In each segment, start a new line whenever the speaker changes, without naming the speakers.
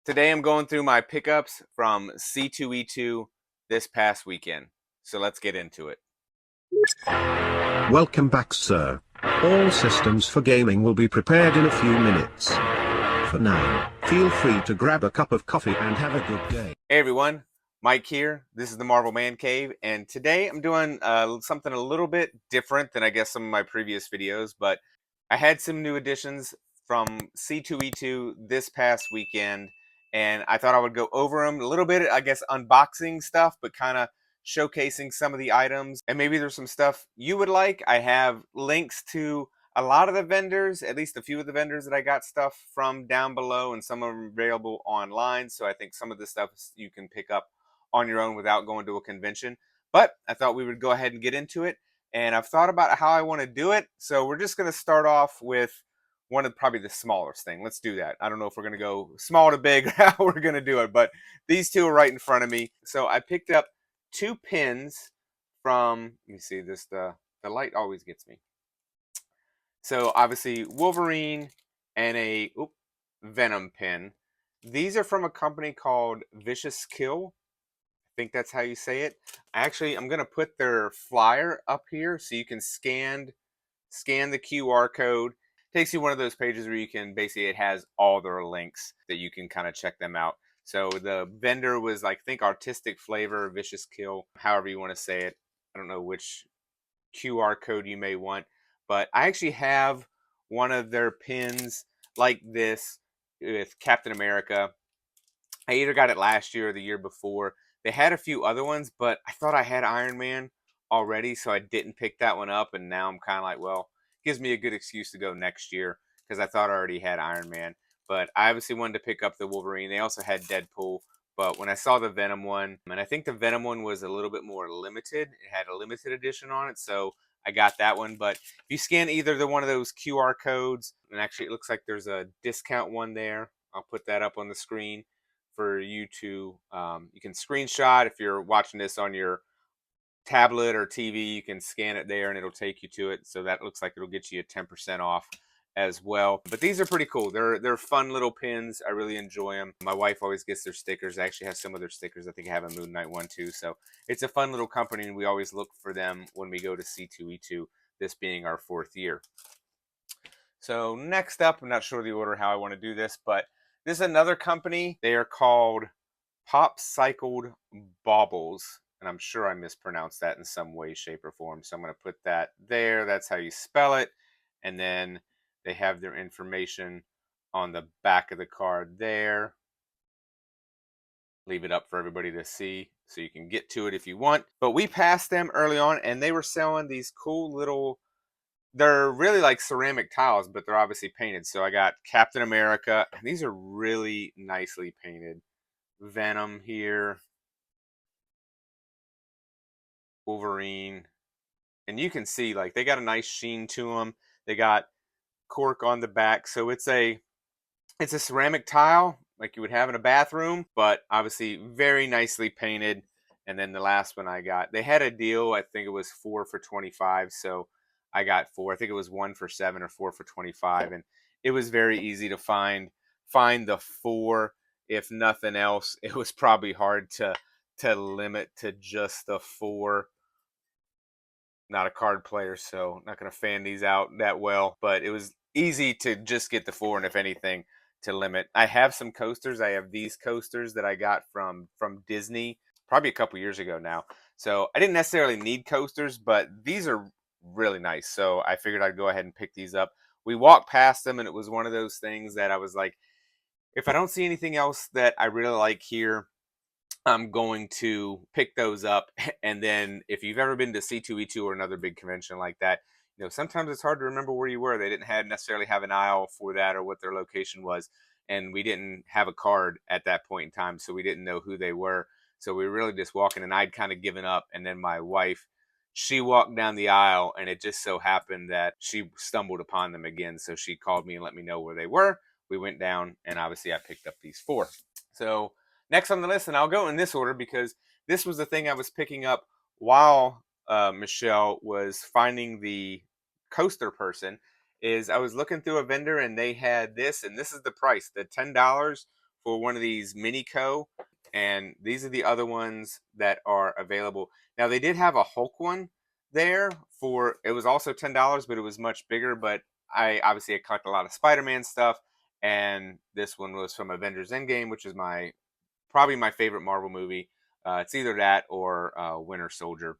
Today I'm going through my pickups from C2E2 this past weekend. So let's get into it.
Welcome back, sir. All systems for gaming will be prepared in a few minutes. For now, feel free to grab a cup of coffee and have a good day.
Hey everyone, Mike here. This is the Marvel Man Cave, and today I'm doing something a little bit different than I guess some of my previous videos, but I had some new additions from C2E2 this past weekend, and I thought I would go over them a little bit, I guess unboxing stuff, but kind of showcasing some of the items, and maybe there's some stuff you would like. I have links to a lot of the vendors, at least a few of the vendors that I got stuff from down below, and some of them available online. So I think some of the stuff you can pick up on your own without going to a convention. But I thought we would go ahead and get into it. And I've thought about how I want to do it. So we're just going to start off with one of probably the smallest thing. Let's do that. I don't know if we're going to go small to big or how we're going to do it, but these two are right in front of me. So I picked up two pins from, you see this, the light always gets me. So obviously Wolverine and a Venom pin. These are from a company called Vicious Kill. I think that's how you say it. I'm going to put their flyer up here so you can scan the QR code. It takes you one of those pages where you can basically, it has all their links that you can kind of check them out. So the vendor was like, think Artistic Flavor, Vicious Kill, however you want to say it. I don't know which QR code you may want. But I actually have one of their pins like this with Captain America. I either got it last year or the year before. They had a few other ones, but I thought I had Iron Man already, so I didn't pick that one up. And now I'm kind of like, well, it gives me a good excuse to go next year because I thought I already had Iron Man. But I obviously wanted to pick up the Wolverine. They also had Deadpool. But when I saw the Venom one, and I think the Venom one was a little bit more limited, it had a limited edition on it. So I got that one. But if you scan either one of those QR codes, and actually it looks like there's a discount one there. I'll put that up on the screen for you to, you can screenshot. If you're watching this on your tablet or TV, you can scan it there and it'll take you to it. So that looks like it'll get you a 10% off as well. But these are pretty cool. They're fun little pins. I really enjoy them. My wife always gets their stickers. I actually have some of their stickers. I think I have a Moon Knight one too. So it's a fun little company, and we always look for them when we go to C2E2, this being our 4th year. So next up, I'm not sure the order how I want to do this, but this is another company. They are called Popcycled Baubles, and I'm sure I mispronounced that in some way, shape, or form. So I'm going to put that there. That's how you spell it. And then they have their information on the back of the card there. Leave it up for everybody to see so you can get to it if you want. But we passed them early on, and they were selling these cool little, they're really like ceramic tiles, but they're obviously painted. So I got Captain America, and these are really nicely painted. Venom here, Wolverine, and you can see like they got a nice sheen to them. They got cork on the back, so it's a ceramic tile like you would have in a bathroom, but obviously very nicely painted. And then the last one I got, they had a deal. I think it was 4 for $25, so I got 4. I think it was 1 for $7 or 4 for $25, and it was very easy to find the 4. If nothing else, it was probably hard to limit to just the 4. Not a card player, so not going to fan these out that well, but it was easy to just get the 4, and if anything, to limit. I have some coasters. I have these coasters that I got from Disney probably a couple years ago now. So I didn't necessarily need coasters, but these are really nice. So I figured I'd go ahead and pick these up. We walked past them, and it was one of those things that I was like, if I don't see anything else that I really like here, I'm going to pick those up. And then if you've ever been to C2E2 or another big convention like that, you know, sometimes it's hard to remember where you were. They didn't necessarily have an aisle for that or what their location was. And we didn't have a card at that point in time, so we didn't know who they were. So we were really just walking, and I'd kind of given up. And then my wife, she walked down the aisle, and it just so happened that she stumbled upon them again. So she called me and let me know where they were. We went down, and obviously I picked up these 4. So next on the list, and I'll go in this order because this was the thing I was picking up while Michelle was finding the coaster person, is I was looking through a vendor and they had this, and this is the price, the $10 for one of these Mini Co, and these are the other ones that are available. Now they did have a Hulk one there for, it was also $10, but it was much bigger. But I obviously collect a lot of Spider-Man stuff, and this one was from Avengers Endgame, which is probably my favorite Marvel movie. It's either that or Winter Soldier,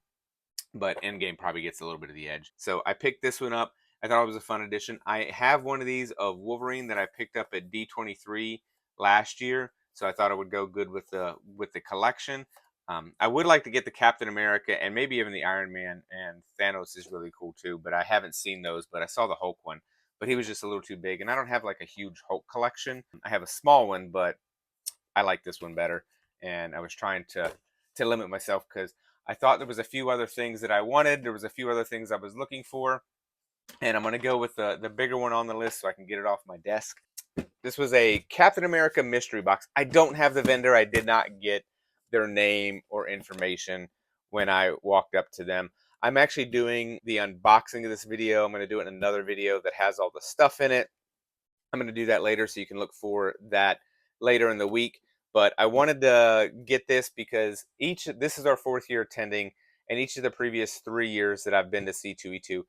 but Endgame probably gets a little bit of the edge. So I picked this one up. I thought it was a fun addition. I have one of these of Wolverine that I picked up at D23 last year, so I thought it would go good with the collection. I would like to get the Captain America and maybe even the Iron Man, and Thanos is really cool too, but I haven't seen those. But I saw the Hulk one, but he was just a little too big, and I don't have like a huge Hulk collection. I have a small one, but I like this one better, and I was trying to limit myself because I thought there was a few other things that I wanted. There was a few other things I was looking for, and I'm going to go with the bigger one on the list so I can get it off my desk. This was a Captain America mystery box. I don't have the vendor. I did not get their name or information when I walked up to them. I'm actually doing the unboxing of this video. I'm going to do it in another video that has all the stuff in it. I'm going to do that later, so you can look for that later in the week. But I wanted to get this because this is our 4th year attending, and each of the previous 3 years that I've been to C2E2,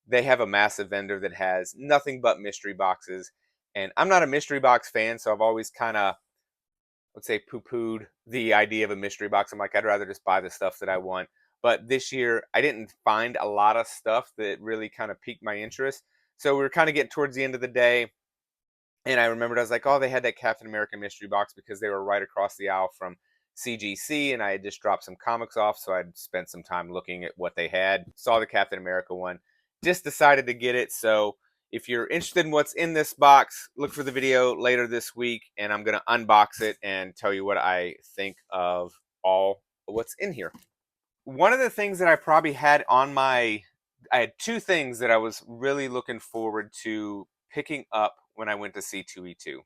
they have a massive vendor that has nothing but mystery boxes. And I'm not a mystery box fan, so I've always kind of, let's say, poo-pooed the idea of a mystery box. I'm like, I'd rather just buy the stuff that I want. But this year, I didn't find a lot of stuff that really kind of piqued my interest. So we were kind of getting towards the end of the day, and I remembered, I was like, oh, they had that Captain America mystery box because they were right across the aisle from CGC, and I had just dropped some comics off, so I'd spent some time looking at what they had. Saw the Captain America one, just decided to get it. So if you're interested in what's in this box, look for the video later this week, and I'm going to unbox it and tell you what I think of all what's in here. One of the things that I probably had on I had 2 things that I was really looking forward to picking up when I went to C2E2.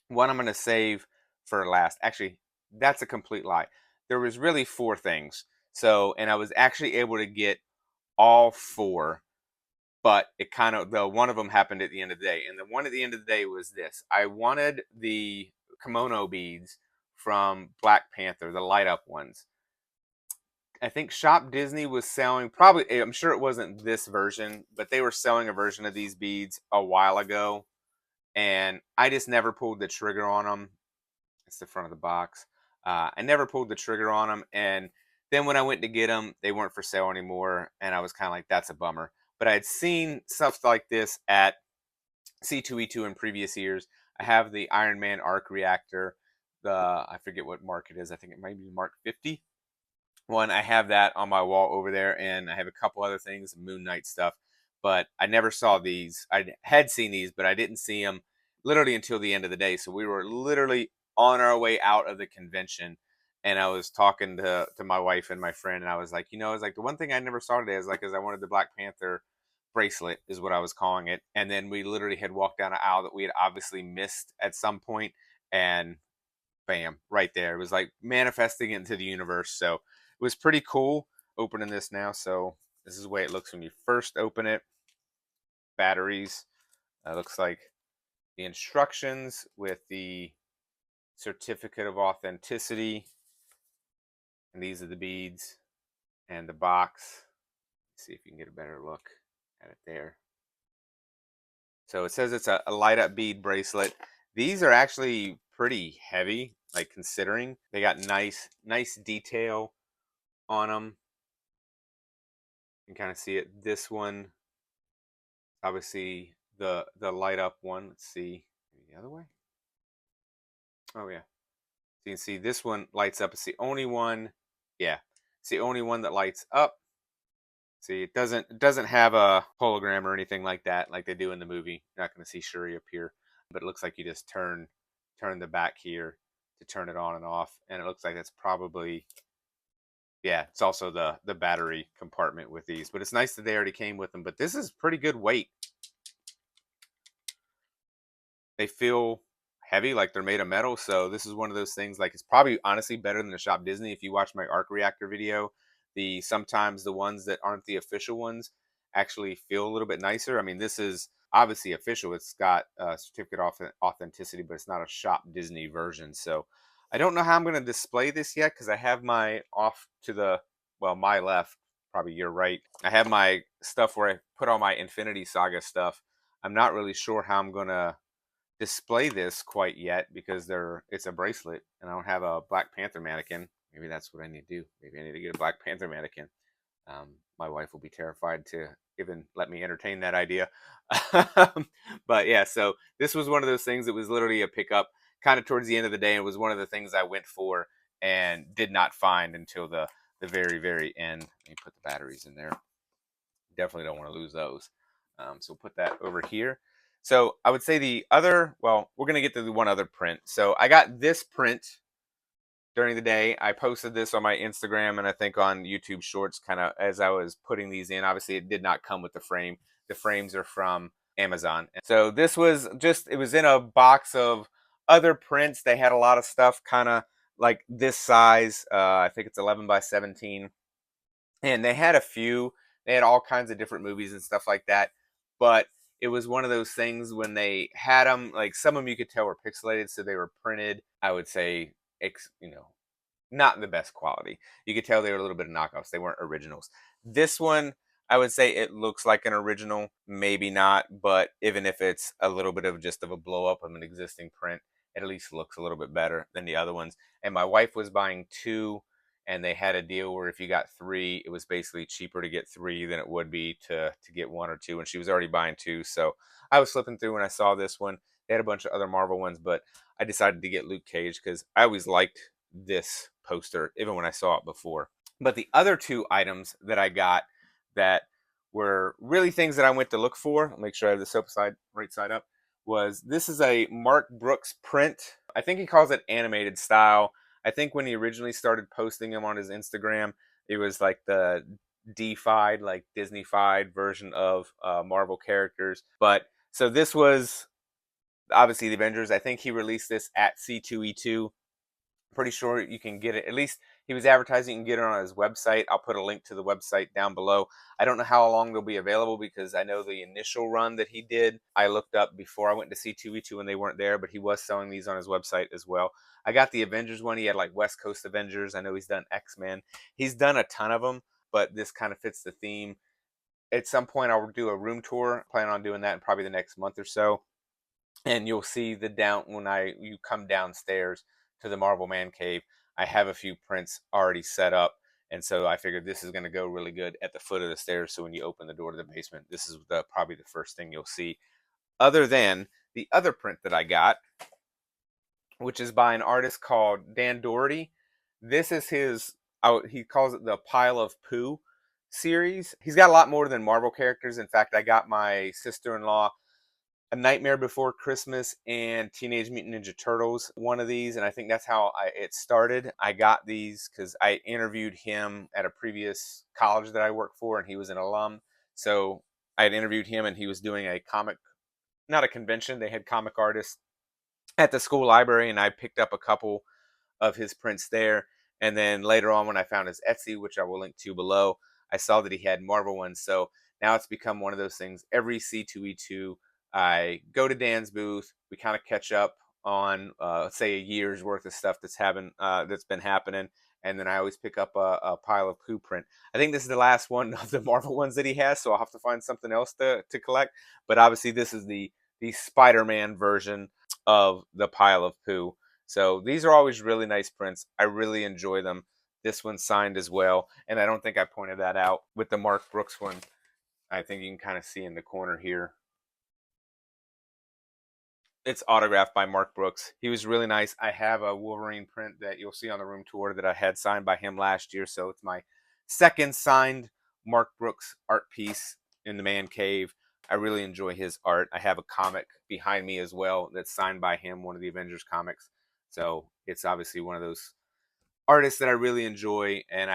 One I'm going to save for last. Actually, that's a complete lie. There was really 4 things. So, and I was actually able to get all 4, but it kind of, the one of them happened at the end of the day. And the one at the end of the day was this. I wanted the kimono beads from Black Panther, the light up ones. I think Shop Disney was selling, probably, I'm sure it wasn't this version, but they were selling a version of these beads a while ago, and I just never pulled the trigger on them. It's the front of the box. I never pulled the trigger on them, and then when I went to get them, they weren't for sale anymore, and I was kind of like, that's a bummer. But I had seen stuff like this at C2E2 in previous years. I have the Iron Man arc reactor. I forget what mark it is. I think it might be Mark 50. One, I have that on my wall over there, and I have a couple other things, Moon Knight stuff, but I never saw these. I had seen these, but I didn't see them literally until the end of the day. So we were literally on our way out of the convention, and I was talking to my wife and my friend, and I was like, I was like, the one thing I never saw today is I wanted the Black Panther bracelet, is what I was calling it. And then we literally had walked down an aisle that we had obviously missed at some point, and bam, right there. It was like manifesting into the universe. So it was pretty cool opening this now. So this is the way it looks when you first open it. Batteries. Looks like the instructions with the certificate of authenticity. And these are the beads and the box. Let's see if you can get a better look at it there. So it says it's a light up bead bracelet. These are actually pretty heavy, like considering. They got nice detail on them. You can kind of see it. This one, obviously the light up one. Let's see, maybe the other way. Oh yeah, so you can see this one lights up. It's the only one. Yeah, it's the only one that lights up. See, it doesn't have a hologram or anything like that, like they do in the movie. You're not going to see Shuri appear, but it looks like you just turn the back here to turn it on and off, and it looks like that's probably, yeah, it's also the battery compartment with these. But it's nice that they already came with them. But this is pretty good weight. They feel heavy, like they're made of metal. So this is one of those things, like, it's probably honestly better than the Shop Disney. If you watch my arc reactor video, sometimes the ones that aren't the official ones actually feel a little bit nicer. I mean, this is obviously official. It's got a certificate of authenticity, but it's not a Shop Disney version. So I don't know how I'm going to display this yet, because I have my off to the, well, my left, probably your right. I have my stuff where I put all my Infinity Saga stuff. I'm not really sure how I'm going to display this quite yet, because it's a bracelet and I don't have a Black Panther mannequin. Maybe that's what I need to do. Maybe I need to get a Black Panther mannequin. My wife will be terrified to even let me entertain that idea. But yeah, so this was one of those things that was literally a pickup kind of towards the end of the day. It was one of the things I went for and did not find until the very, very end. Let me put the batteries in there. Definitely don't want to lose those. So we'll put that over here. So I would say the other, well, we're going to get to the one other print. So I got this print during the day. I posted this on my Instagram and I think on YouTube Shorts, kind of as I was putting these in. Obviously, it did not come with the frame. The frames are from Amazon. So this was just, it was in a box of other prints. They had a lot of stuff kind of like this size. I think it's 11 by 17. And they had a few, they had all kinds of different movies and stuff like that. But it was one of those things when they had them, like some of them you could tell were pixelated. So they were printed, I would say, not in the best quality. You could tell they were a little bit of knockoffs. They weren't originals. This one, I would say it looks like an original, maybe not, but even if it's a little bit of just of a blow up of an existing print, it at least looks a little bit better than the other ones. And my wife was buying two, and they had a deal where if you got three, it was basically cheaper to get three than it would be to get one or two. And she was already buying two, so I was flipping through when I saw this one. They had a bunch of other Marvel ones, but I decided to get Luke Cage because I always liked this poster, even when I saw it before. But the other two items that I got that were really things that I went to look for, I'll make sure I have the soap side right side up, was this is a Mark Brooks print. I think he calls it animated style. I think when he originally started posting them on his Instagram, it was like the D-fied, like Disney-fied version of Marvel characters. But so this was obviously the Avengers. I think he released this at C2E2. Pretty sure you can get it. At least he was advertising you can get it on his website. I'll put a link to the website down below. I don't know how long they'll be available, because I know the initial run that he did, I looked up before I went to C2E2 and they weren't there, but he was selling these on his website as well. I got the Avengers one. He had like West Coast Avengers. I know he's done X-Men. He's done a ton of them, but this kind of fits the theme. At some point, I'll do a room tour. I plan on doing that in probably the next month or so. And you'll see the down when you come downstairs to the Marvel Man Cave. I have a few prints already set up, and so I figured this is going to go really good at the foot of the stairs. So when you open the door to the basement, this is probably the first thing you'll see, other than the other print that I got, which is by an artist called Dan Doherty. This is his, he calls it the Pile of Poo series. He's got a lot more than Marvel characters. In fact, I got my sister-in-law A Nightmare Before Christmas and Teenage Mutant Ninja Turtles, one of these, and I think that's how it started. I got these because I interviewed him at a previous college that I worked for, and he was an alum. So I had interviewed him, and he was doing a comic, not a convention. They had comic artists at the school library, and I picked up a couple of his prints there. And then later on, when I found his Etsy, which I will link to below, I saw that he had Marvel ones. So now it's become one of those things. Every C2E2, I go to Dan's booth. We kind of catch up on, let's say, a year's worth of stuff that's been happening. And then I always pick up a pile of poo print. I think this is the last one of the Marvel ones that he has, so I'll have to find something else to collect. But obviously, this is the Spider-Man version of the pile of poo. So these are always really nice prints. I really enjoy them. This one's signed as well, and I don't think I pointed that out with the Mark Brooks one. I think you can kind of see in the corner here. It's autographed by Mark Brooks. He was really nice. I have a Wolverine print that you'll see on the room tour that I had signed by him last year, so it's my second signed Mark Brooks art piece in the man cave. I really enjoy his art. I have a comic behind me as well that's signed by him, one of the Avengers comics. So it's obviously one of those artists that I really enjoy, and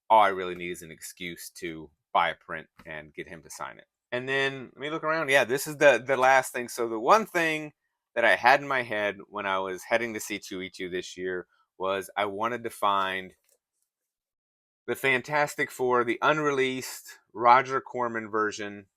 all I really need is an excuse to buy a print and get him to sign it. And then let me look around. Yeah, this is the last thing. So the one thing that I had in my head when I was heading to C2E2 this year was I wanted to find the Fantastic Four, the unreleased Roger Corman version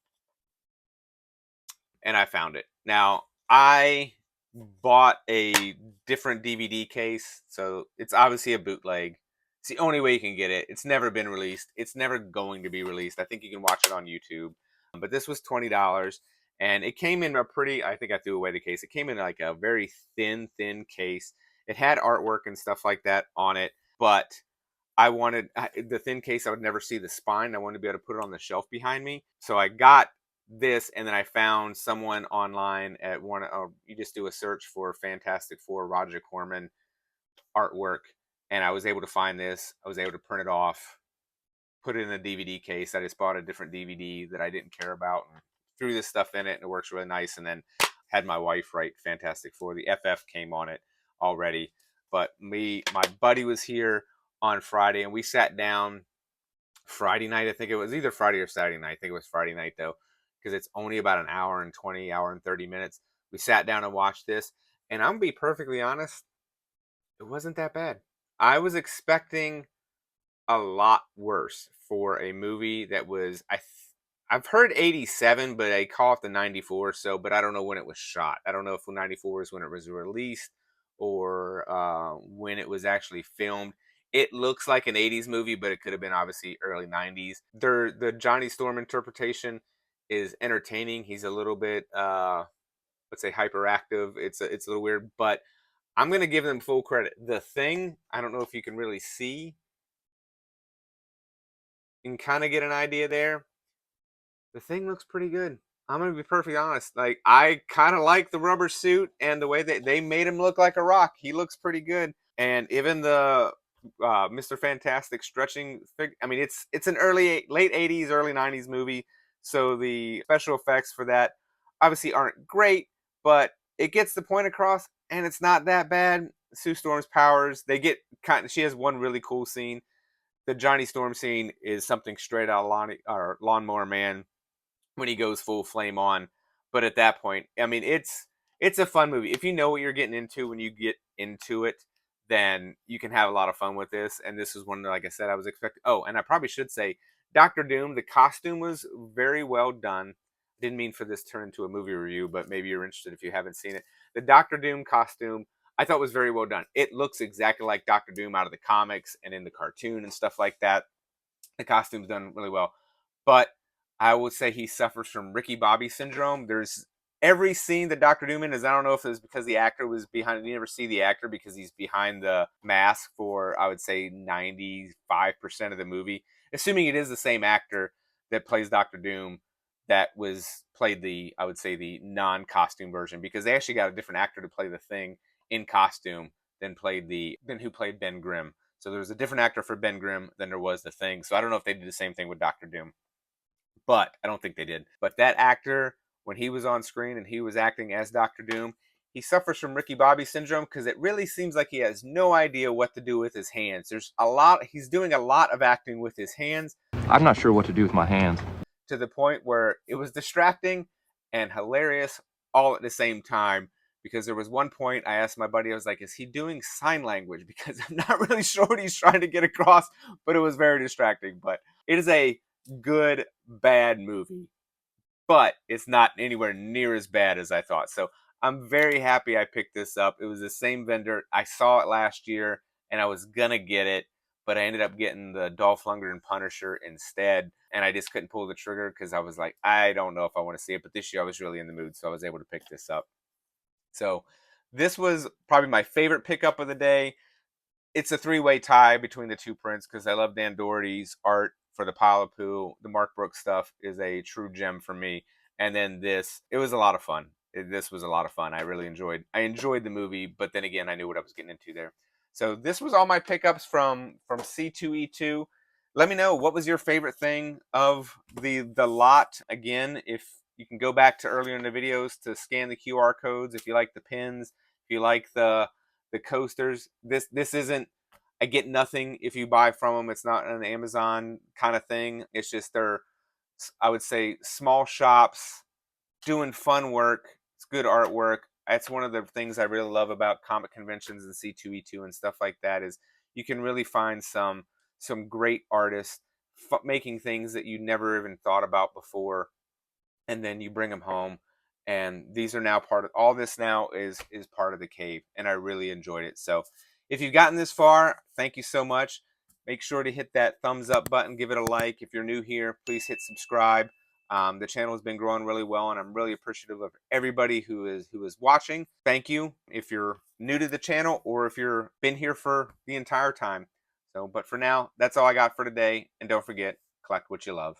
and I found it. Now, I bought a different DVD case, so it's obviously a bootleg. It's the only way you can get it. It's never been released. It's never going to be released. I think you can watch it on YouTube. But this was $20, and it came in a pretty, I think I threw away the case. It came in like a very thin case. It had artwork and stuff like that on it, but I wanted the thin case. I would never see the spine. I wanted to be able to put it on the shelf behind me. So I got this, and then I found someone online at one. You just do a search for Fantastic Four Roger Corman artwork, and I was able to find this. I was able to print it off, put it in a DVD case. I just bought a different DVD that I didn't care about, and threw this stuff in it, and it works really nice. And then had my wife write Fantastic Four. The FF came on it already, but my buddy was here on Friday, and we sat down Friday night. I think it was either Friday or Saturday night. I think it was Friday night though, because it's only about an hour and 30 minutes. We sat down and watched this, and I'm gonna be perfectly honest, it wasn't that bad. I was expecting a lot worse for a movie that was I've heard 87, but I call it the 94. So, but I don't know when it was shot. I don't know if 94 is when it was released or when it was actually filmed. It looks like an 80s movie, but it could have been obviously early 90s. The Johnny Storm interpretation is entertaining. He's a little bit let's say hyperactive. It's a little weird, but I'm gonna give them full credit. The Thing, I don't know if you can really see and kind of get an idea there. The Thing looks pretty good. I'm gonna be perfectly honest. Like, I kind of like the rubber suit and the way that they made him look like a rock. He looks pretty good, and even the Mr. Fantastic stretching I mean, it's an late 80s, early 90s movie, so the special effects for that obviously aren't great, but it gets the point across, and it's not that bad. Sue Storm's powers, they get kind of. She has one really cool scene. The Johnny Storm scene is something straight out of Lawnmower Man when he goes full flame on. But at that point, I mean, it's a fun movie. If you know what you're getting into when you get into it, then you can have a lot of fun with this. And this is one that, like I said, I was expecting. Oh, and I probably should say, Doctor Doom, the costume was very well done. Didn't mean for this to turn into a movie review, but maybe you're interested if you haven't seen it. The Doctor Doom costume, I thought was very well done. It looks exactly like Doctor Doom out of the comics and in the cartoon and stuff like that. The costume's done really well. But I would say he suffers from Ricky Bobby syndrome. There's every scene that Doctor Doom in is, I don't know if it was because the actor was behind it. You never see the actor because he's behind the mask for, I would say, 95% of the movie. Assuming it is the same actor that plays Doctor Doom that was played I would say, the non-costume version, because they actually got a different actor to play the Thing in costume than who played Ben Grimm. So there was a different actor for Ben Grimm than there was the Thing. So I don't know if they did the same thing with Doctor Doom, but I don't think they did. But that actor, when he was on screen and he was acting as Doctor Doom, he suffers from Ricky Bobby syndrome because it really seems like he has no idea what to do with his hands. He's doing a lot of acting with his hands.
I'm not sure what to do with my hands.
To the point where it was distracting and hilarious all at the same time. Because there was one point I asked my buddy, I was like, is he doing sign language? Because I'm not really sure what he's trying to get across, but it was very distracting. But it is a good, bad movie, but it's not anywhere near as bad as I thought. So I'm very happy I picked this up. It was the same vendor. I saw it last year, and I was going to get it, but I ended up getting the Dolph Lundgren Punisher instead, and I just couldn't pull the trigger because I was like, I don't know if I want to see it. But this year I was really in the mood, so I was able to pick this up. So this was probably my favorite pickup of the day. It's a three-way tie between the two prints because I love Dan Doherty's art for the Pile of Poo. The Mark Brooks stuff is a true gem for me. And then this, it was a lot of fun. This was a lot of fun. I enjoyed the movie, but then again, I knew what I was getting into there. So this was all my pickups from C2E2. Let me know, what was your favorite thing of the lot? Again, if you can go back to earlier in the videos to scan the QR codes, if you like the pins, if you like the coasters. This isn't, I get nothing if you buy from them. It's not an Amazon kind of thing. It's just they're, I would say, small shops doing fun work. It's good artwork. That's one of the things I really love about comic conventions and C2E2 and stuff like that, is you can really find some great artists making things that you never even thought about before, and then you bring them home and these are now part of, all this now is part of the cave, and I really enjoyed it. So if you've gotten this far, thank you so much. Make sure to hit that thumbs up button, give it a like. If you're new here, please hit subscribe. The channel has been growing really well, and I'm really appreciative of everybody who is watching. Thank you if you're new to the channel or if you're been here for the entire time. So, but for now, that's all I got for today. And don't forget, collect what you love.